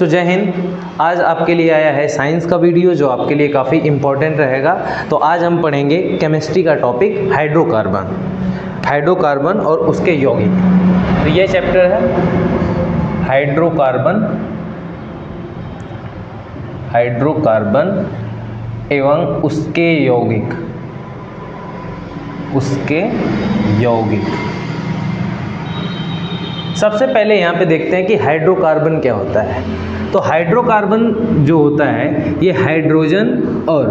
तो जय हिंद। आज आपके लिए आया है साइंस का वीडियो जो आपके लिए काफ़ी इम्पोर्टेंट रहेगा। तो आज हम पढ़ेंगे केमिस्ट्री का टॉपिक हाइड्रोकार्बन और उसके यौगिक। तो ये चैप्टर है हाइड्रोकार्बन एवं उसके यौगिक। सबसे पहले यहाँ पे देखते हैं कि हाइड्रोकार्बन क्या होता है। तो हाइड्रोकार्बन जो होता है ये हाइड्रोजन और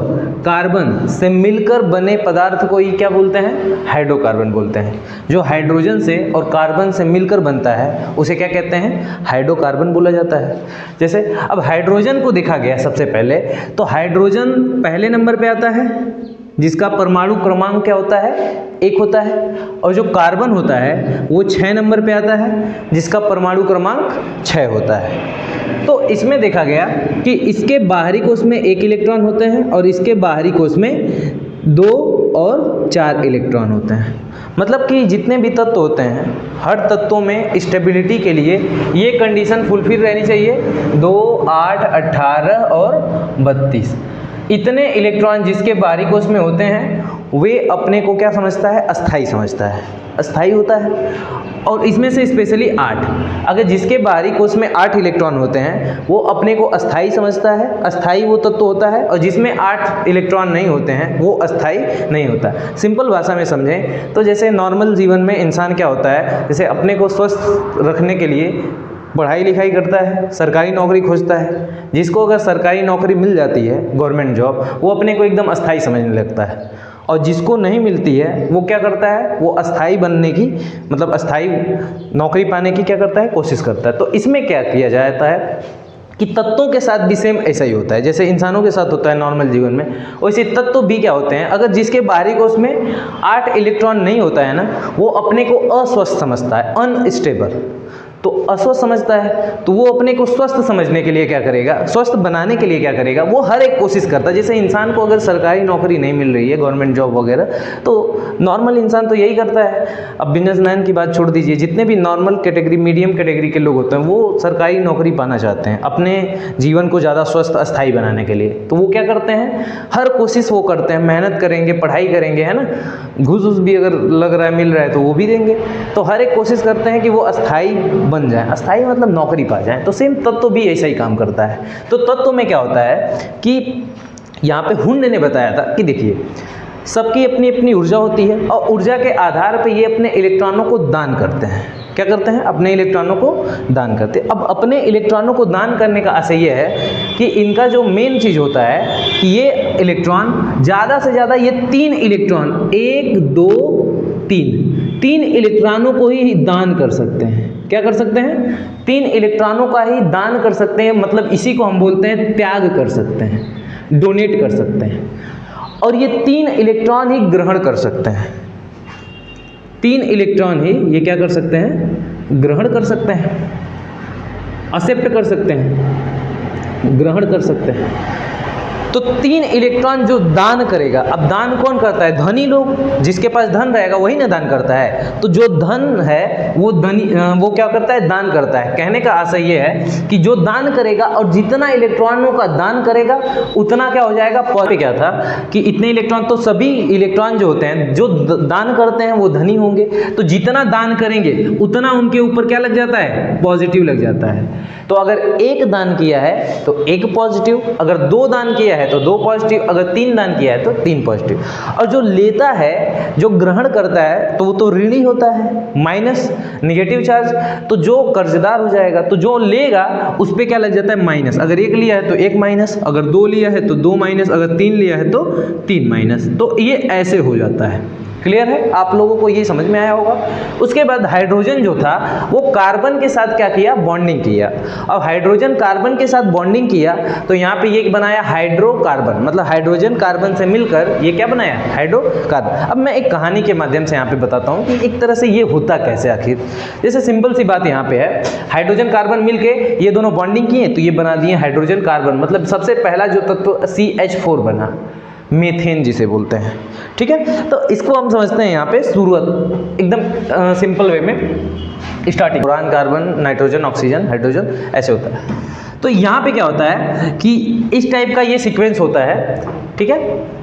कार्बन से मिलकर बने पदार्थ को ही क्या बोलते हैं? हाइड्रोकार्बन बोलते हैं। जो हाइड्रोजन से और कार्बन से मिलकर बनता है उसे क्या कहते हैं? हाइड्रोकार्बन बोला जाता है। जैसे अब हाइड्रोजन को देखा गया सबसे पहले, तो हाइड्रोजन पहले नंबर पे आता है जिसका परमाणु क्रमांक क्या होता है? 1 होता है। और जो कार्बन होता है वो 6 नंबर पे आता है जिसका परमाणु क्रमांक 6 होता है। तो इसमें देखा गया कि इसके बाहरी कोश में 1 इलेक्ट्रॉन होते हैं और इसके बाहरी कोश में 2 और 4 इलेक्ट्रॉन होते हैं। मतलब कि जितने भी तत्व होते हैं हर तत्वों में स्टेबिलिटी के लिए ये कंडीशन फुलफिल रहनी चाहिए। 2, 8, 18 और 32 इतने इलेक्ट्रॉन जिसके बाहरी कोश में होते हैं वे अपने को क्या समझता है? अस्थाई समझता है, अस्थाई होता है। और इसमें से स्पेशली 8, अगर जिसके बाहरी कोश में 8 इलेक्ट्रॉन होते हैं वो अपने को अस्थाई समझता है, अस्थाई वो तत्व होता है। और जिसमें 8 इलेक्ट्रॉन नहीं होते हैं वो अस्थाई नहीं होता। सिंपल भाषा में समझें तो जैसे नॉर्मल जीवन में इंसान क्या होता है, जैसे अपने को स्वस्थ रखने के लिए पढ़ाई लिखाई करता है, सरकारी नौकरी खोजता है। जिसको अगर सरकारी नौकरी मिल जाती है, गवर्नमेंट जॉब, वो अपने को एकदम अस्थाई समझने लगता है। और जिसको नहीं मिलती है वो क्या करता है? वो अस्थाई बनने की, मतलब अस्थाई नौकरी पाने की क्या करता है? कोशिश करता है। तो इसमें क्या किया जाता है कि तत्वों के साथ भी सेम ऐसा ही होता है। जैसे इंसानों के साथ होता है नॉर्मल जीवन में, वैसे तत्व भी क्या होते हैं, अगर जिसके बाहरी कोश में 8 इलेक्ट्रॉन नहीं होता है ना, वो अपने को अस्वस्थ समझता है, अनस्टेबल। तो अस्वस्थ समझता है तो वो अपने को स्वस्थ समझने के लिए क्या करेगा? स्वस्थ बनाने के लिए क्या करेगा? वो हर एक कोशिश करता है। जैसे इंसान को अगर सरकारी नौकरी नहीं मिल रही है, गवर्नमेंट जॉब वगैरह, तो नॉर्मल इंसान तो यही करता है। अब बिजनेसमैन की बात छोड़ दीजिए, जितने भी नॉर्मल कैटेगरी, मीडियम कैटेगरी के लोग होते हैं वो सरकारी नौकरी पाना चाहते हैं अपने जीवन को ज़्यादा स्वस्थ अस्थाई बनाने के लिए। तो वो क्या करते हैं? हर कोशिश वो करते हैं, मेहनत करेंगे, पढ़ाई करेंगे, है ना, घूस भी अगर लग रहा है मिल रहा है तो वो भी देंगे। तो हर एक कोशिश करते हैं कि वो अस्थाई बन जाए, अस्थाई मतलब नौकरी पा जाए। तो सेम तत्व भी ऐसा ही काम करता है। तो तत्व में क्या होता है कि यहाँ पे हुंड ने बताया था कि देखिए सबकी अपनी अपनी ऊर्जा होती है और ऊर्जा के आधार पे ये अपने इलेक्ट्रॉनों को दान करते हैं। क्या करते हैं? अपने इलेक्ट्रॉनों को दान करते हैं। अब अपने इलेक्ट्रॉनों को दान करने का आशय ये है कि इनका जो मेन चीज़ होता है कि ये इलेक्ट्रॉन ज़्यादा से ज़्यादा ये 3 इलेक्ट्रॉन, 1, 2, 3 इलेक्ट्रॉनों को ही दान कर सकते हैं। क्या कर सकते हैं? 3 इलेक्ट्रॉनों का ही दान कर सकते हैं। मतलब इसी को हम बोलते हैं त्याग कर सकते हैं, डोनेट कर सकते हैं। और ये 3 इलेक्ट्रॉन ही ग्रहण कर सकते हैं। 3 इलेक्ट्रॉन ही ये क्या कर सकते हैं? ग्रहण कर सकते हैं, एक्सेप्ट कर सकते हैं, ग्रहण कर सकते हैं। तो 3 इलेक्ट्रॉन जो दान करेगा, अब दान कौन करता है? धनी लोग, जिसके पास धन रहेगा वही ना दान करता है। तो जो धन है वो धनी, वो क्या करता है? दान करता है। कहने का आशय ये है कि जो दान करेगा और जितना इलेक्ट्रॉनों का दान करेगा उतना क्या हो जाएगा? पॉजिटिव। क्या था कि इतने इलेक्ट्रॉन, तो सभी इलेक्ट्रॉन जो होते हैं जो दान करते हैं वो धनी होंगे। तो जितना दान करेंगे उतना उनके ऊपर क्या लग जाता है? पॉजिटिव लग जाता है। तो अगर 1 दान किया है तो 1 पॉजिटिव, अगर 2 दान किया है तो 2 पॉजिटिव, अगर 3 दान किया है तो 3 पॉजिटिव। और जो लेता है, जो ग्रहण करता है, तो वो तो ऋणी होता है, माइनस, नेगेटिव चार्ज। तो जो कर्जदार हो जाएगा, तो जो लेगा उस पर क्या लग जाता है? माइनस। अगर 1 लिया है तो 1 माइनस, अगर 2 लिया है तो 2 माइनस, अगर 3 लिया है तो 3 माइनस। तो ये ऐसे हो जाता है। क्लियर है? आप लोगों को ये समझ में आया होगा। उसके बाद हाइड्रोजन जो था वो कार्बन के साथ क्या किया? बॉन्डिंग किया। अब हाइड्रोजन कार्बन के साथ बॉन्डिंग किया तो यहाँ पे ये बनाया हाइड्रोकार्बन। मतलब हाइड्रोजन कार्बन से मिलकर ये क्या बनाया? हाइड्रोकार्बन। अब मैं एक कहानी के माध्यम से यहाँ पे बताता हूँ कि एक तरह से ये होता कैसे आखिर। जैसे सिंपल सी बात यहाँ पे है, हाइड्रोजन कार्बन मिलके ये दोनों बॉन्डिंग किए तो ये बना दिए हाइड्रोजन कार्बन। मतलब सबसे पहला जो तत्व CH4 बना, मीथेन जिसे बोलते हैं। ठीक है, तो इसको हम समझते हैं यहाँ पे शुरुआत एकदम सिंपल वे में, starting. Boron, carbon, nitrogen, oxygen, hydrogen, ऐसे होता है। तो यहाँ पे क्या होता है कि इस टाइप का ये सीक्वेंस होता है, ठीक है।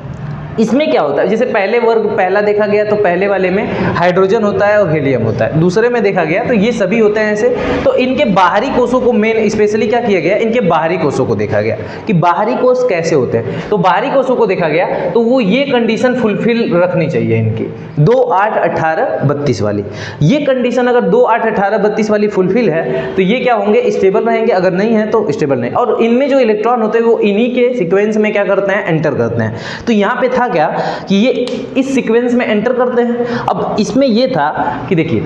इसमें क्या होता है, जैसे पहले वर्ग पहला देखा गया तो पहले वाले में हाइड्रोजन होता है और हीलियम होता है, दूसरे में देखा गया तो ये सभी होते हैं ऐसे। तो इनके बाहरी कोषों को मेन स्पेशली क्या किया गया, इनके बाहरी कोषों को देखा गया कि बाहरी कोष कैसे होते हैं। तो बाहरी कोषों को देखा गया तो वो ये कंडीशन फुलफिल रखनी चाहिए इनकी 2, 8, 18, 32 वाली। ये कंडीशन अगर 2, 8, 18, 32 वाली फुलफिल है तो ये क्या होंगे, स्टेबल रहेंगे, अगर नहीं है तो स्टेबल नहीं। और इनमें जो इलेक्ट्रॉन होते हैं वो इन्हीं के सीक्वेंस में क्या करते हैं, एंटर करते हैं। तो यहाँ पे था क्या कि ये इस सीक्वेंस में एंटर करते हैं। अब इसमें ये था कि देखिए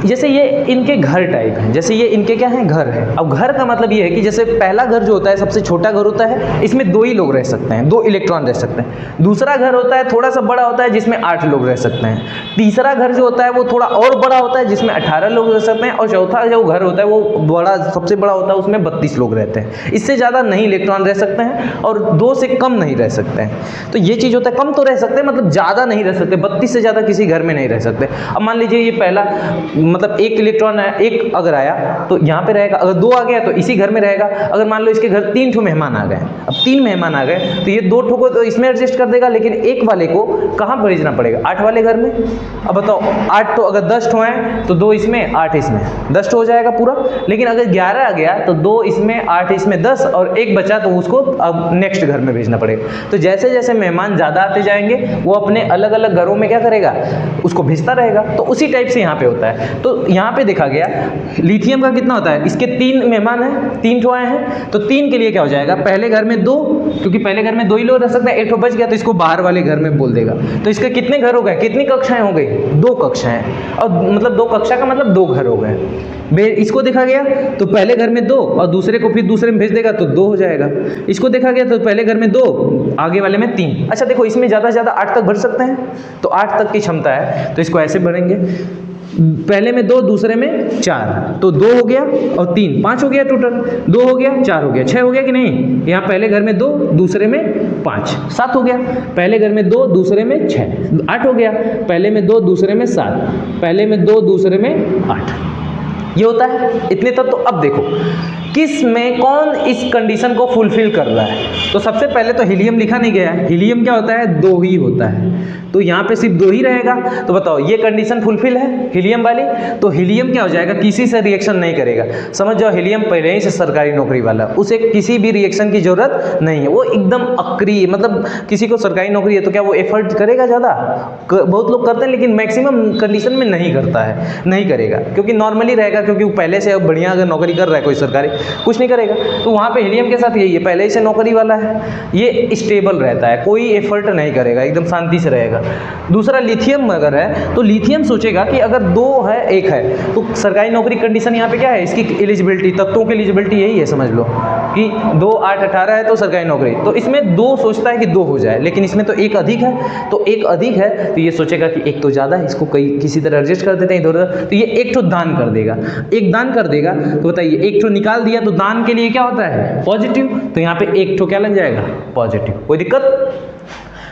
जैसे ये इनके घर टाइप हैं, जैसे ये इनके क्या हैं, घर है। अब घर का मतलब ये है कि जैसे पहला घर जो होता है सबसे छोटा घर होता है, इसमें 2 ही लोग रह सकते हैं, 2 इलेक्ट्रॉन रह सकते हैं। दूसरा घर होता है थोड़ा सा बड़ा होता है जिसमें 8 लोग रह सकते हैं। तीसरा घर जो होता है वो थोड़ा और बड़ा होता है जिसमें 18 लोग रह सकते हैं। और चौथा जो घर होता है वो बड़ा, सबसे बड़ा होता है, उसमें 32 लोग रहते हैं। इससे ज़्यादा नहीं इलेक्ट्रॉन रह सकते हैं और 2 से कम नहीं रह सकते हैं। तो ये चीज़ होता है, कम तो रह सकते हैं मतलब ज़्यादा नहीं रह सकते, 32 से ज़्यादा किसी घर में नहीं रह सकते। अब मान लीजिए ये पहला मतलब 1 इलेक्ट्रॉन है, 1 अगर आया तो यहाँ पे रहेगा, अगर 2 आ गया तो इसी घर में रहेगा। अगर मान लो इसके घर 3 ठो मेहमान आ गए, अब 3 मेहमान आ गए तो ये 2 ठो को तो इसमें एडजस्ट कर देगा, लेकिन एक वाले को कहाँ भेजना पड़ेगा, 8 वाले घर में। अब बताओ 8 ठो, अगर 10 ठो हैं तो 2 इसमें 8 इसमें, 10 ठो हो जाएगा पूरा। लेकिन अगर 11 आ गया तो 2 इसमें 8 इसमें 10 और 1 बचा तो उसको अब नेक्स्ट घर में भेजना पड़ेगा। तो जैसे जैसे मेहमान ज़्यादा आते जाएंगे वो अपने अलग अलग घरों में क्या करेगा, उसको भेजता रहेगा। तो उसी टाइप से यहाँ पे होता है। तो यहाँ पे देखा गया लिथियम का कितना होता है, इसके 3 मेहमान हैं, 3 ठो आए हैं, तो 3 के लिए क्या हो जाएगा, पहले घर में 2, क्योंकि पहले घर में 2 ही लोग रह सकते हैं, 1 ठो बच गया तो इसको बाहर वाले घर में बोल देगा। तो इसके कितने घर हो गए, कितनी कक्षाएं हो गई, 2 कक्षाएं। और मतलब 2 कक्षा का मतलब 2 घर हो गए। इसको देखा गया तो पहले घर में 2 और दूसरे को फिर दूसरे में भेज देगा तो 2 हो जाएगा। इसको देखा गया तो पहले घर में 2, आगे वाले में 3। अच्छा देखो इसमें ज़्यादा से ज़्यादा 8 तक भर सकते हैं, तो 8 तक की क्षमता है, तो इसको ऐसे भरेंगे, पहले में 2 दूसरे में 4, तो 2 हो गया और 3 5 हो गया, टोटल 2 हो गया 4 हो गया 6 हो गया कि नहीं। यहाँ पहले घर में 2 दूसरे में 5 7 हो गया, पहले घर में 2 दूसरे में 6 8 हो गया, पहले में 2 दूसरे में 7, पहले में 2 दूसरे में 8। ये होता है इतने तक। तो अब देखो किस में कौन इस कंडीशन को फुलफिल कर रहा है। तो सबसे पहले तो हीलियम लिखा नहीं गया है, हीलियम क्या होता है, 2 ही होता है, तो यहाँ पे सिर्फ 2 ही रहेगा। तो बताओ ये कंडीशन फुलफिल है हीलियम वाली, तो हीलियम क्या हो जाएगा, किसी से रिएक्शन नहीं करेगा। समझ जाओ हीलियम पहले ही से सरकारी नौकरी वाला, उसे किसी भी रिएक्शन की जरूरत नहीं है, वो एकदम अक्रिय, मतलब किसी को सरकारी नौकरी है तो क्या वो एफर्ट करेगा ज़्यादा, बहुत लोग करते हैं लेकिन मैक्सिमम कंडीशन में नहीं करता है, नहीं करेगा, क्योंकि नॉर्मली रहेगा, क्योंकि वो पहले से बढ़िया अगर नौकरी कर रहा है कोई सरकारी, कुछ नहीं करेगा। तो वहाँ पे हीलियम के साथ यही है, पहले ही से नौकरी वाला है, ये स्टेबल रहता है, कोई एफर्ट नहीं करेगा, एकदम शांति से रहेगा। दूसरा लिथियम अगर है तो लिथियम सोचेगा कि अगर 2 है 1 है तो सरकारी नौकरी कंडीशन यहाँ पे क्या है, इसकी एलिजिबिलिटी, तत्वों की एलिजिबिलिटी यही है, समझ लो कि 2 8 18 है तो सरकारी नौकरी, तो इसमें 2 सोचता है कि 2 हो जाए, लेकिन इसमें तो 1 अधिक है, तो 1 अधिक है तो ये सोचेगा कि 1 तो ज़्यादा है, इसको किसी तरह एडजस्ट कर देते हैं इधर उधर, तो ये 1 ठो दान कर देगा, 1 दान कर देगा। तो बताइए 1 ठो निकाल दिया तो दान के लिए क्या होता है, पॉजिटिव, तो यहाँ पे 1 ठो क्या लग जाएगा, पॉजिटिव, कोई दिक्कत।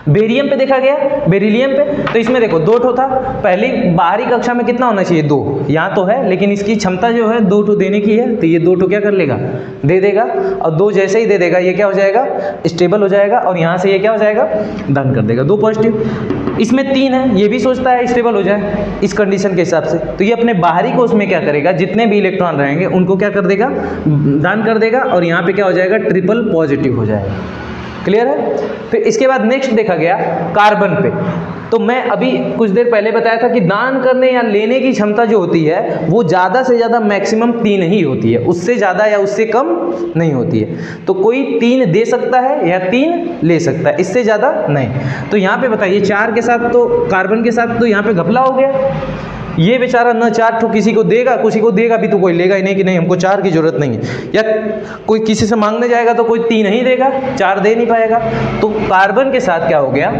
बेरियम पे देखा गया, बेरिलियम पे, तो इसमें देखो 2 ठो था, पहली बाहरी कक्षा में कितना होना चाहिए, 2, यहाँ तो है लेकिन इसकी क्षमता जो है 2 ठो देने की है, तो ये 2 ठो क्या कर लेगा, दे देगा, और 2 जैसे ही दे देगा ये क्या हो जाएगा, स्टेबल हो जाएगा, और यहाँ से ये क्या हो जाएगा, दान कर देगा, 2 पॉजिटिव। इसमें 3 है, ये भी सोचता है स्टेबल हो जाए इस कंडीशन के हिसाब से, तो ये अपने बाहरी कोष में क्या करेगा, जितने भी इलेक्ट्रॉन रहेंगे उनको क्या कर देगा, दान कर देगा, और यहाँ पे क्या हो जाएगा, ट्रिपल पॉजिटिव हो जाएगा। क्लियर है। फिर इसके बाद नेक्स्ट देखा गया कार्बन पे, तो मैं अभी कुछ देर पहले बताया था कि दान करने या लेने की क्षमता जो होती है वो ज़्यादा से ज़्यादा मैक्सिमम 3 ही होती है, उससे ज़्यादा या उससे कम नहीं होती है। तो कोई 3 दे सकता है या 3 ले सकता है, इससे ज़्यादा नहीं। तो यहाँ पे बताइए 4 के साथ, तो कार्बन के साथ तो यहाँ पे घपला हो गया, ये बेचारा न 4 ठो किसी को देगा, किसी को देगा भी तो कोई लेगा ही नहीं कि नहीं हमको 4 की जरूरत नहीं है, या कोई किसी से मांगने जाएगा तो कोई 3 ही देगा, 4 दे नहीं पाएगा। तो कार्बन के साथ क्या हो गया,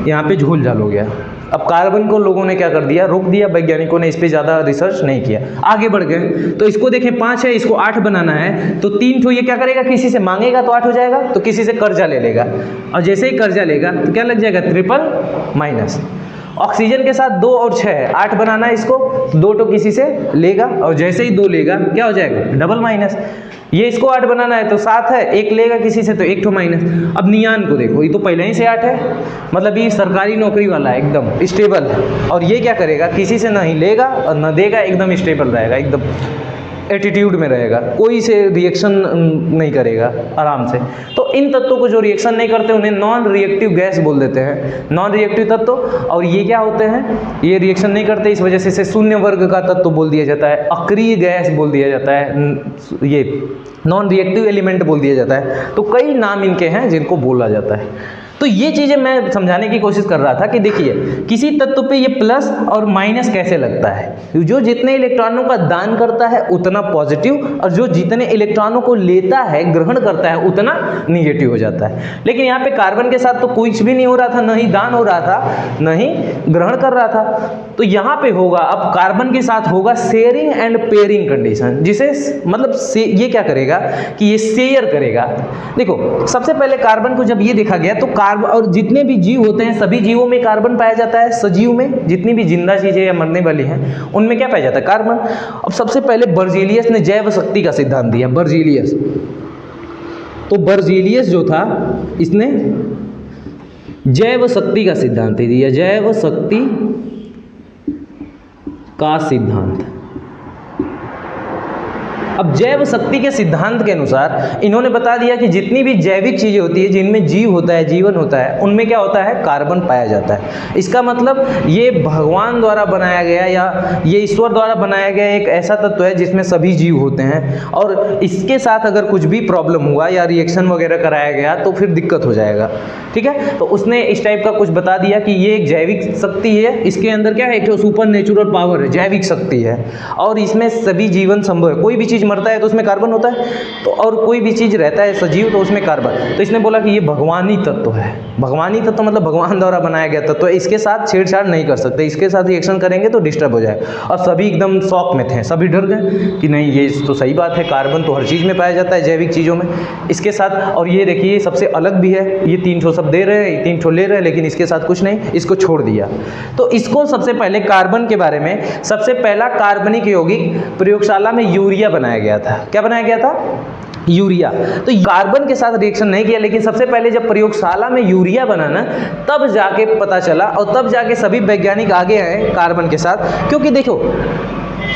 यहाँ पे झोल झाल हो गया। अब कार्बन को लोगों ने क्या कर दिया, रोक दिया, वैज्ञानिकों ने इस पर ज़्यादा रिसर्च नहीं किया, आगे बढ़ गए। तो इसको देखें 5 है, इसको 8 बनाना है, तो 3 ठो ये क्या करेगा, किसी से मांगेगा तो 8 हो जाएगा, तो किसी से कर्जा ले लेगा, और जैसे ही कर्जा लेगा तो क्या लग जाएगा, ट्रिपल माइनस। ऑक्सीजन के साथ 2 और 6 है, 8 बनाना है इसको, 2 तो किसी से लेगा और जैसे ही 2 लेगा क्या हो जाएगा, डबल माइनस। ये इसको 8 बनाना है तो 7 है, 1 लेगा किसी से तो 1 तो माइनस। अब नियान को देखो, ये तो पहले ही से 8 है, मतलब ये सरकारी नौकरी वाला है, एकदम स्टेबल है। और ये क्या करेगा, किसी से नहीं लेगा और न देगा, एकदम स्टेबल रहेगा, एकदम एटीट्यूड में रहेगा, कोई से रिएक्शन नहीं करेगा आराम से। तो इन तत्वों को जो रिएक्शन नहीं करते उन्हें नॉन रिएक्टिव गैस बोल देते हैं, नॉन रिएक्टिव तत्व। और ये क्या होते हैं, ये रिएक्शन नहीं करते, इस वजह से इसे शून्य वर्ग का तत्व बोल दिया जाता है, अक्रिय गैस बोल दिया जाता है, ये नॉन रिएक्टिव एलिमेंट बोल दिया जाता है। तो कई नाम इनके हैं जिनको बोला जाता है। तो ये चीज़ें मैं समझाने की कोशिश कर रहा था कि देखिए किसी तत्व पे ये प्लस और माइनस कैसे लगता है। जो जितने इलेक्ट्रॉनों का दान करता है उतना पॉजिटिव, और जो जितने इलेक्ट्रॉनों को लेता है, ग्रहण करता है, उतना निगेटिव हो जाता है। लेकिन यहाँ पे कार्बन के साथ तो कुछ भी नहीं हो रहा था, न ही दान हो रहा था, न ही ग्रहण कर रहा था। तो यहाँ पे होगा, अब कार्बन के साथ होगा शेयरिंग एंड पेयरिंग कंडीशन, जिसे मतलब ये क्या करेगा कि ये शेयर करेगा। देखो सबसे पहले कार्बन को जब ये देखा गया तो कार्बन, और जितने भी जीव होते हैं सभी जीवों में कार्बन पाया जाता है, सजीव में जितनी भी जिंदा चीजें या मरने वाली हैं उनमें क्या पाया जाता है, कार्बन। अब सबसे पहले बर्जीलियस ने जैव शक्ति का सिद्धांत दिया, बर्जीलियस। तो बर्जीलियस जो था इसने जैव शक्ति का सिद्धांत दिया, जैव शक्ति का सिद्धांत। अब जैव शक्ति के सिद्धांत के अनुसार इन्होंने बता दिया कि जितनी भी जैविक चीजें होती है, जिनमें जीव होता है, जीवन होता है, उनमें क्या होता है, कार्बन पाया जाता है। इसका मतलब ये भगवान द्वारा बनाया गया या ये ईश्वर द्वारा बनाया गया एक ऐसा तत्व है जिसमें सभी जीव होते हैं, और इसके साथ अगर कुछ भी प्रॉब्लम हुआ या रिएक्शन वगैरह कराया गया तो फिर दिक्कत हो जाएगा। ठीक है, तो उसने इस टाइप का कुछ बता दिया कि ये एक जैविक शक्ति है, इसके अंदर क्या है, एक सुपर नेचुरल पावर है, जैविक शक्ति है, और इसमें सभी जीवन संभव है। कोई भी चीज मरता है तो उसमें कार्बन होता है, तो और कोई भी चीज रहता है सजीव तो उसमें कार्बन। तो इसने बोला कि ये भगवानी तत्व है। भगवानी तत्व मतलब भगवान द्वारा बनाया गया तत्व है, इसके साथ छेड़छाड़ नहीं कर सकते, इसके साथ रिएक्शन करेंगे तो डिस्टर्ब हो जाएगा। और सभी एकदम शॉक में थे, सभी डर गए कि नहीं ये तो सही बात है, कार्बन तो हर चीज में पाया जाता है, जैविक चीजों में, इसके साथ। और ये देखिए सबसे अलग भी है, ये 300 सब दे रहे हैं, 300 ले रहे हैं, लेकिन इसके साथ कुछ नहीं, इसको छोड़ दिया। तो इसको सबसे पहले कार्बन के बारे में सबसे पहला कार्बनिक यौगिक प्रयोगशाला में यूरिया बनाया गया था। क्या बनाया गया था, यूरिया। तो कार्बन के साथ रिएक्शन नहीं किया, लेकिन सबसे पहले जब प्रयोगशाला में यूरिया बना ना, तब जाके पता चला और तब जाके सभी वैज्ञानिक आगे आए कार्बन के साथ। क्योंकि देखो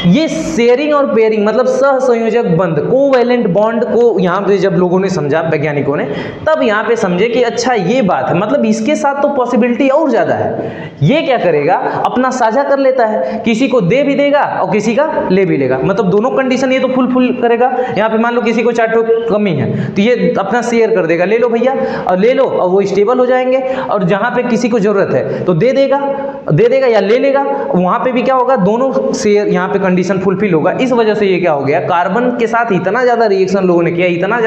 ये शेयरिंग और पेयरिंग मतलब सहसंयोजक बंध, कोवैलेंट बॉन्ड को यहाँ पे जब लोगों ने समझा, वैज्ञानिकों ने, तब यहाँ पे समझे कि अच्छा ये बात है, मतलब इसके साथ तो पॉसिबिलिटी और ज़्यादा है। ये क्या करेगा, अपना साझा कर लेता है, किसी को दे भी देगा और किसी का ले भी लेगा, मतलब दोनों कंडीशन ये तो फुल करेगा। यहाँ पे मान लो किसी को 4 ठो कमी है तो ये अपना शेयर कर देगा, ले लो भैया और ले लो, और वो स्टेबल हो जाएंगे। और जहाँ पे किसी को जरूरत है तो दे देगा या ले लेगा, वहाँ पे भी क्या होगा, दोनों शेयर यहाँ पे कंडीशन फुलफिल होगा। इस वजह से ये क्या हो गया, कार्बन के साथ इतना ज़्यादा रिएक्शन लोगों ने किया, इतना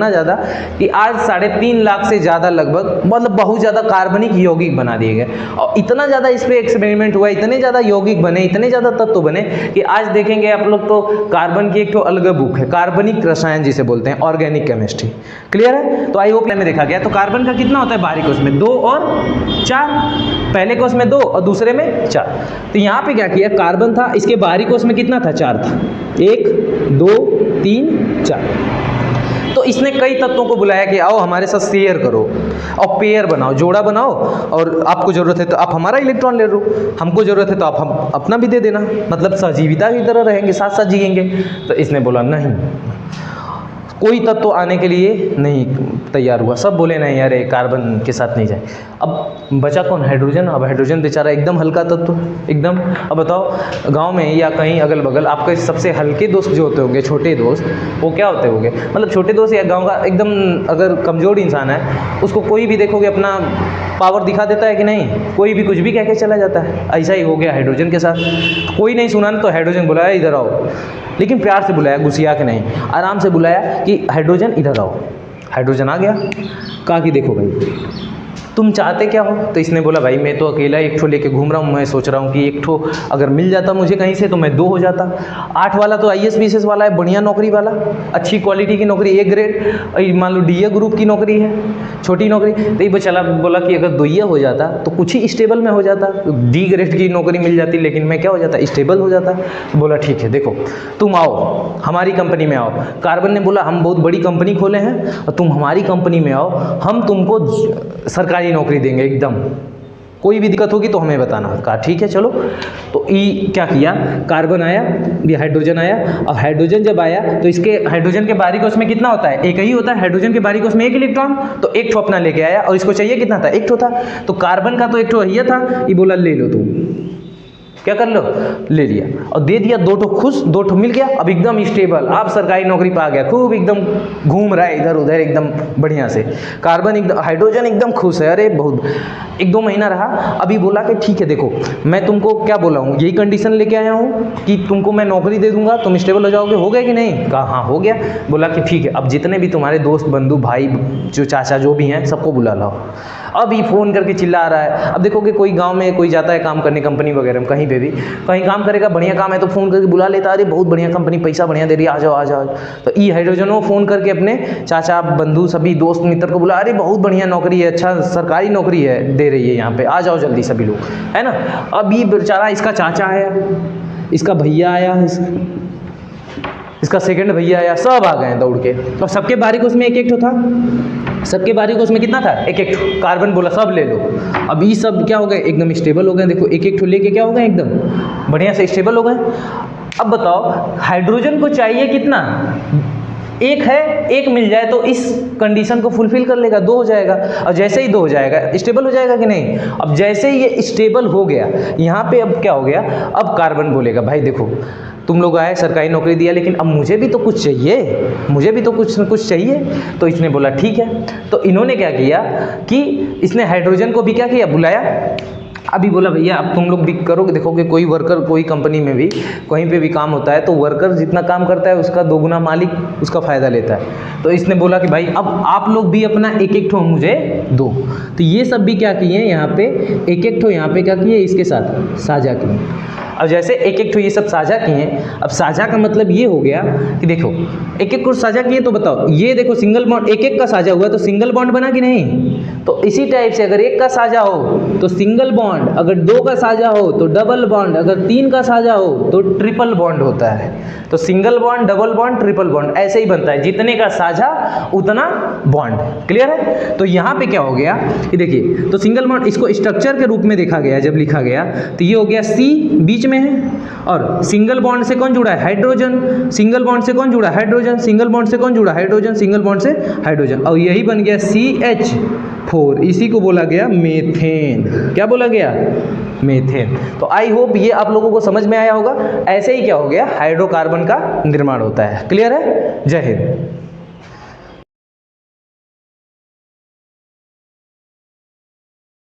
ज़्यादा कि आज 3.5 लाख से ज़्यादा लगभग, मतलब बहुत ज़्यादा कार्बनिक यौगिक बना दिए गए। और इतना ज़्यादा इस पर एक्सपेरिमेंट हुआ, इतने ज़्यादा यौगिक बने, इतने ज़्यादा तत्व बने कि आज देखेंगे आप लोग तो कार्बन की एक तो अलग बुक है, कार्बनिक रसायन जिसे बोलते हैं, ऑर्गेनिक केमिस्ट्री। क्लियर है? तो आई होप में देखा गया। तो कार्बन का कितना होता है बाहरी कोश में, 2 और 4, पहले कोश में 2 और दूसरे में 4। तो यहाँ पे क्या किया, कार्बन था, इसके बाहरी कोश में कितना था, 4 था, 1 2 3 4। तो इसने कई तत्वों को बुलाया कि आओ हमारे साथ शेयर करो और पेयर बनाओ, जोड़ा बनाओ, और आपको जरूरत है तो आप हमारा इलेक्ट्रॉन ले लो, हमको जरूरत है तो आप हम अपना भी दे देना, मतलब सजीविता की तरह रहेंगे, साथ साथ जिएंगे। तो इसने बोला नहीं, कोई तत्व आने के लिए नहीं तैयार हुआ, सब बोले नहीं यार कार्बन के साथ नहीं जाए। अब बचा कौन, हाइड्रोजन। अब हाइड्रोजन बेचारा एकदम हल्का तत्व, एकदम। अब बताओ गांव में या कहीं अगल बगल आपके सबसे हल्के दोस्त जो होते होंगे, छोटे दोस्त, वो क्या होते होंगे, मतलब छोटे दोस्त या गांव का एकदम अगर कमज़ोर इंसान है, उसको कोई भी देखोगे अपना पावर दिखा देता है कि नहीं, कोई भी कुछ भी कह के चला जाता है। ऐसा ही हो गया हाइड्रोजन के साथ। कोई नहीं सुना तो हाइड्रोजन बुलाया इधर आओ, लेकिन प्यार से बुलाया, गुस्सिया के नहीं, आराम से बुलाया कि हाइड्रोजन इधर आओ। हाइड्रोजन आ गया, कहा कि देखो भाई तुम चाहते क्या हो? तो इसने बोला भाई मैं तो अकेला एक ठो लेके घूम रहा हूँ, मैं सोच रहा हूँ कि एक ठो अगर मिल जाता मुझे कहीं से तो मैं 2 हो जाता। 8 वाला तो IAS BCS वाला है, बढ़िया नौकरी वाला, अच्छी क्वालिटी की नौकरी, A ग्रेड, मान लो DA ग्रुप की नौकरी है, छोटी नौकरी। तो ये चला बोला कि अगर 2 हो जाता तो कुछ ही स्टेबल में हो जाता, D ग्रेड की नौकरी मिल जाती, लेकिन मैं क्या हो जाता, स्टेबल हो जाता। तो बोला ठीक है देखो तुम आओ हमारी कंपनी में आओ। कार्बन ने बोला हम बहुत बड़ी कंपनी खोले हैं और तुम हमारी कंपनी में आओ, हम तुमको सरकारी नौकरी देंगे एकदम, कोई भी दिक्कत होगी तो हमें बताना। कहा ठीक है चलो। तो क्या किया, कार्बन आया, ये हाइड्रोजन आया। अब हाइड्रोजन जब आया तो इसके हाइड्रोजन के बाहरी कोश में कितना होता है, एक ही होता है। हाइड्रोजन के बाहरी कोश में 1 इलेक्ट्रॉन, तो 1 ठो अपना लेके आया और इसको चाहिए कितना था, 1 ठो था। तो कार्बन का तो 1 ठो ये था, ये बोला ले लो तुम, क्या कर लो, ले लिया और दे दिया। 2 ठो खुश, 2 ठो मिल गया, अब एकदम स्टेबल, आप सरकारी नौकरी पा गया, खूब एकदम घूम रहा है इधर उधर एकदम बढ़िया से। कार्बन एकदम, हाइड्रोजन एकदम खुश है, अरे बहुत 1-2 महीना रहा। अभी बोला कि ठीक है देखो मैं तुमको क्या बोला हूँ, यही कंडीशन लेके आया हूँ कि तुमको मैं नौकरी दे दूंगा, तुम स्टेबल हो जाओगे, हो गया कि नहीं? कहा हाँ हो गया। बोला कि ठीक है अब जितने भी तुम्हारे दोस्त बंधु भाई जो चाचा जो भी हैं सबको बुला लाओ। अब ये फ़ोन करके चिल्ला रहा है। अब देखो कि कोई गांव में कोई जाता है काम करने कंपनी वगैरह में, कहीं पे भी कहीं काम करेगा, बढ़िया काम है तो फ़ोन करके बुला लेता, अरे बहुत बढ़िया कंपनी, पैसा बढ़िया दे रही है, आ जाओ आ जाओ। तो ई हाइड्रोजन फ़ोन करके अपने चाचा बंधु सभी दोस्त मित्र को बुला, अरे बहुत बढ़िया नौकरी है, अच्छा सरकारी नौकरी है दे रही है यहाँ पे, आ जाओ जल्दी सभी लोग, है ना। अब ये बेचारा इसका चाचा आया, इसका भैया आया, इसका सेकंड भैया आया, सब आ गए दौड़ के। और सबके बारी को उसमें 1-1 ठो था, सबके बारी को उसमें कितना था, 1-1 ठो। कार्बन बोला सब ले लो। अब ये सब क्या हो गए, एकदम स्टेबल हो गए। देखो 1-1 ठो लेके क्या हो गए, एकदम बढ़िया से स्टेबल हो गए। अब बताओ हाइड्रोजन को चाहिए कितना, 1 है, 1 मिल जाए तो इस कंडीशन को फुलफिल कर लेगा, 2 हो जाएगा। और जैसे ही 2 हो जाएगा स्टेबल हो जाएगा कि नहीं। अब जैसे ही ये स्टेबल हो गया यहाँ पे, अब क्या हो गया, अब कार्बन बोलेगा भाई देखो तुम लोग आए सरकारी नौकरी दिया, लेकिन अब मुझे भी तो कुछ चाहिए, मुझे भी तो कुछ न कुछ चाहिए। तो इसने बोला ठीक है। तो इन्होंने क्या किया कि इसने हाइड्रोजन को भी क्या किया, बुलाया। अभी बोला भैया अब तुम लोग भी करोगे, देखोगे कोई वर्कर कोई कंपनी में भी कहीं पे भी काम होता है तो वर्कर जितना काम करता है उसका 2 गुना मालिक उसका फ़ायदा लेता है। तो इसने बोला कि भाई अब आप लोग भी अपना 1-1 ठो मुझे दो। तो ये सब भी क्या किए यहाँ पे, 1-1 ठो यहाँ पे क्या किए, इसके साथ साझा किए। अब जैसे 1-1 ठो ये सब साझा किए, अब साझा का मतलब ये हो गया कि देखो 1-1 को साझा किए तो बताओ, ये देखो सिंगल बॉन्ड 1-1 का साझा हुआ तो सिंगल बॉन्ड बना कि नहीं। तो इसी टाइप से अगर 1 का साझा हो तो सिंगल बॉन्ड, अगर 2 का साझा हो तो डबल बॉन्ड, अगर 3 का साझा हो तो ट्रिपल बॉन्ड होता है। तो single bond, double bond, triple bond ऐसे ही बनता है, जितने का साझा उतना बॉन्ड। क्लियर है। तो यहाँ पे क्या हो गया कि देखिए, तो सिंगल बॉन्ड इसको स्ट्रक्चर के रूप में देखा गया, जब लिखा गया तो ये हो गया C बीच में है, और सिंगल बॉन्ड से कौन जुड़ा है, हाइड्रोजन। सिंगल बॉन्ड से कौन जुड़ा है, हाइड्रोजन। सिंगल बॉन्ड से कौन जुड़ा है, हाइड्रोजन। सिंगल बॉन्ड से हाइड्रोजन, और यही बन गया CH4। इसी को बोला गया मेथेन। क्या बोला गया, मेथेन। तो आई होप ये आप लोगों को समझ में आया होगा। ऐसे ही क्या हो गया, हाइड्रोकार्बन का निर्माण होता है। क्लियर है। जय हिंद।